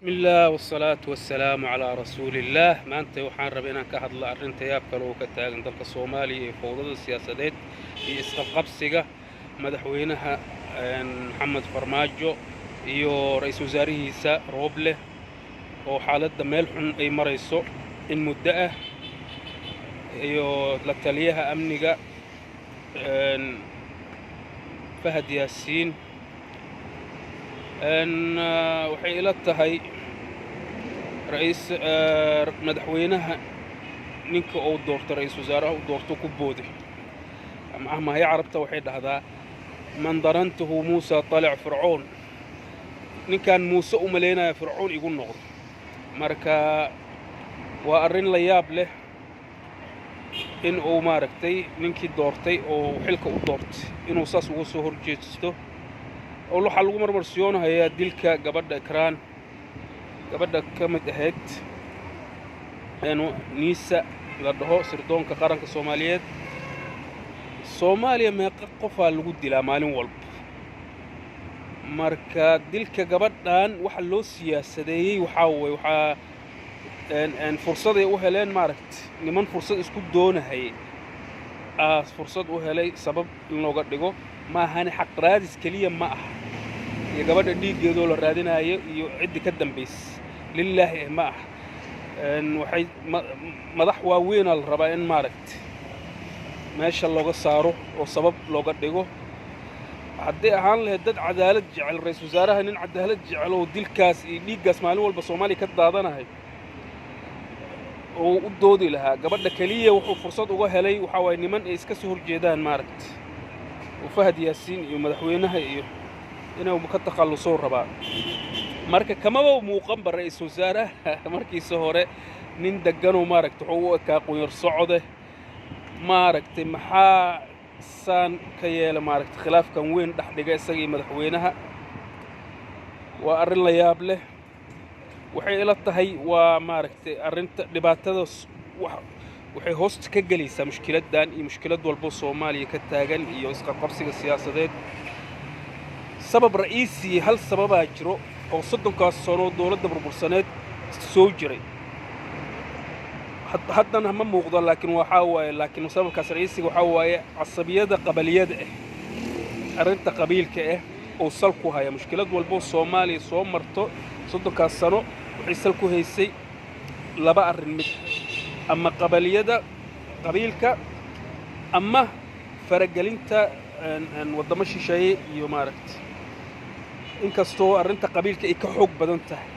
بسم الله والصلاة والسلام على رسول الله maanta waxaan rabay inaan ka hadlo arrinta yaabka loo ka taagan dalka Soomaaliya ee fowdada siyaasadeed iyo isqabqabsiga madaxweynaha Maxamed Farmaajo iyo ra'iisul wasaarihiisa Rooble oo xaaladda meel xun ay marayso in muddo ah iyo la taliyaha amniga Fahad Yaasiin waxay ila tahay رئيس مدحوينها ninka uu doorto ra'iisul wasaaraha uu doorto ku boode ama hay carabta waxay dhahdaa man darantuhu Musa طلع فرعون ninkan Muuse u maleynaya Fircoon igu noqdo marka waa arrin la yaab leh in uu maaragtay ninkii doortay oo xilka u doortay inuu saas ugu soo horjeesto oo waxa lagu marmarsiyoonaya dilka gabadha Ikraan gabadha ka mid ahayd niisa la dhaho sirdoonka qaranka Soomaaliyeed Soomaaliya meeqa qof lagu dilaa maalin walba marka dilka gabadhan waxa loo siyaasadeeyay waxa fursad ay u heleen maaragtay niman fursad isku doonahay fursad u helay sabab in looga dhigo ma ahan xaq raadis kaliya ma aha iyo gabadha dhiigeedoo la raadinayo iyo cid ka dambeys lillahi ma aha waxay madax waaweyn la rabaa in maaragtay meesha looga saaro oo sabab looga dhigo haddii ahaan lahayd dad cadaalad jecel ra'iisul wasaaraha nin cadaalad jecel oo dilkaas iyo dhiiggaas maalin walba Soomaaliya ka daadanahay oo u doodi lahaa gabadha kaliya wuxuu fursad uga helay waxa way niman ay iska soo horjeedaan maaragtay oo Fahad Yaasiin iyo madaxweynaha iyo inuu ka takhaluso rabaa marka kamaba muuqan ra'iisul wasaaraha markiisa hore nin degan oo maaragtay wuxuu ka qoyar socode maaragtay maxaa san ka yeela maaragtay khilaafkan weyn dhaxdhiga isaga iyo madaxweynaha waa arrin la yaab leh waxay ila tahay waa maaragtay arrinta dhibaatada waxay hoosta ka galaysaa mushkiladan iyo mushkilad walba Soomaaliya ka taagan iyo isqabqabsiga siyaasadeed sabab ra'iisi hal sababa jiro oo 30 sano dawladda burbursaneed soo jiray haddana ma muuqdo laakiin sababkaas ra'iisiga waxa waaye casabiyada qabaliyada arrinta qabiilka oo sal ku haya mushkilad walba Soomaaliya soo marto 30 sano waxay sal ku haysay laba arrin mid ama qabaliyada qabiilka ama faragelinta wadamo shisheeye iyo maaragtay inkastoo arrinta qabiilka ay ka xoog badan tahay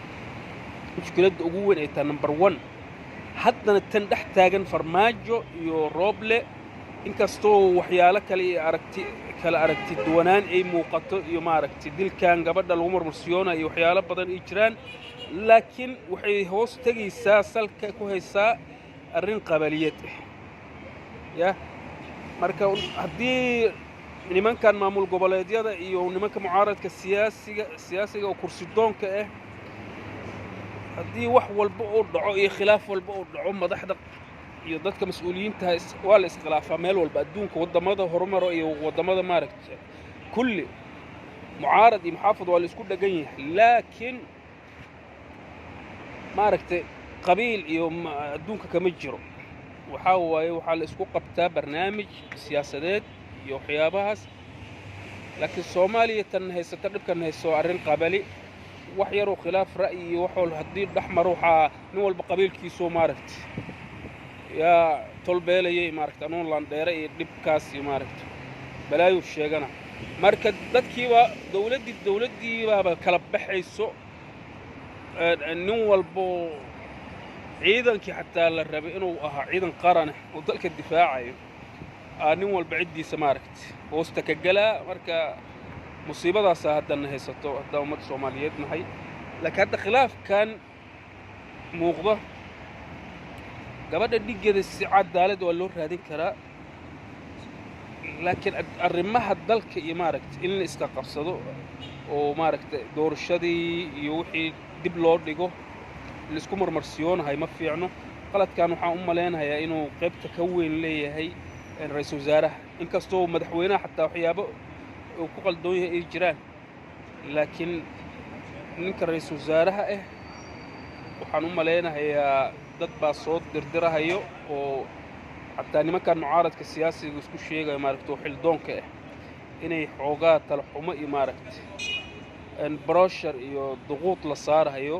mushkiladda ugu weyn ay tahay number 1 haddana tan dhex taagan Farmaajo iyo Rooble inkastoo waxyaalo kale aragti duwanaan ay muuqato iyo maaragtay dilkan gabadha lagu marmarsiyoonay waxyaalo badan ay jiraan laakiin waxay hoos tagaysaa salka ku haysaa arrin qabaliyad marka haddii nimankan maamul goboleedyada iyo nimanka mucaaradka siyaasiga oo kursi doonka haddii wax walba oo dhaco iyo khilaaf walba oo dhaco madaxda iyo dadka mas'uuliyiinta waa la iskhilaafaa meel walba adduunka wadamada horumar iyo wadamada maaragtay kulli mucaarad iyo muxaafid waa la isku dhagan yahay laakiin maaragtay qabiil iyo adduunka kama jiro waxa la isku qabtaa barnaamij siyaasadeed iyo waxyaabahaas laakiin Soomaaliya tan haysata dhibkan hayso arrin qabali wax yar oo khilaaf ra'yi iyo wax hadii dhaxmaro waxa nin walba qabiilkiisu maaragtay yaa tolbeelay maaragtay anoon laan dheere iyo dhibkaas iyo maaragtay balaayo sheegana marka dadkiiba dawladdii baa kala baxayso nin walba ciidankii xataa la rabay inuu ahaa ciidan qaran oo dalka difaacayo nin walba cidiisa maaragtay hoosta ka gala marka musiibadaas haddana haysato hadda ummadda Soomaaliyeed nahay laakiin hadda khilaafkan muuqdo gabadha dhigeeda si cadaalad waa loo raadin karaa laakiin arrimaha dalka iyo maaragtay in la iska qabsado oo maaragtay doorashadii iyo wixii dib loo dhigo la isku marmarsiyoonahay ma fiicno qaladkan waxaan u maleynayaa inuu qaybta ka weyn leeyahay ra'iisul wasaaraha inkastoo madaxweynaha xataa waxyaabo oo ku qaldoon yahay ay jiraan laakiin ninka ra'iisul wasaaraha waxaan u malaynayaa dad baa soo dirdirahayo oo xataa nimankan mucaaradka siyaasiga isku sheegaya maaragtay oo xildoonka ah inay xoogaa tala xumo iyo maaragtay broshar iyo duquud la saarahayo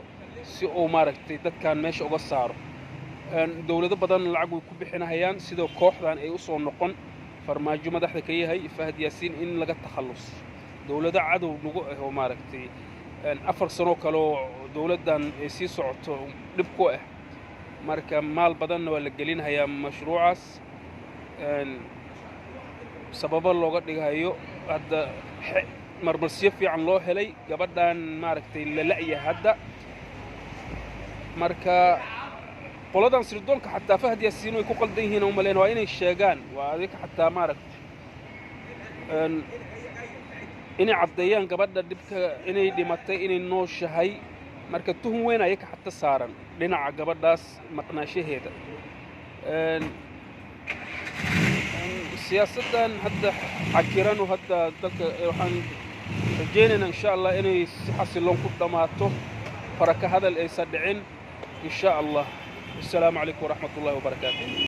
si uu maaragtay dadkan meesha uga saaro dawlado badan lacag way ku bixinahayaan sidoo kooxdan ay u soo noqon farmaajo madaxda ka yahay Fahad Yaasiin in laga takhallus dawlado cadow nagu ah oo maaragtay 4 sano kale oo dawladdan ay sii socoto dhib ku ah marka maal badanna waa la gelinayaa mashruucaas sababo looga dhigayo hadda marmarsiyo fiican loo helay gabadhan maaragtay la la'ya hadda marka qoladan sirdoonka xataa Fahad Yaasiin way ku qaldan yihiin oo maleen waa inay sheegaan waa adiga xataa maaragtay inay caddeeyaan gabadha dhibka inay dhimatay inay nooshahay marka tuhun weyn ayaka xataa saaran dhinaca gabadhaas maqnaashaheeda siyaasaddan hadda cakiran hadda dadka waxaan rajaynaynaa insha Allah inay si xasiloon ku dhamaato faraka hadal aysan dhicin insha Allah. السلام عليكم ورحمة الله وبركاته.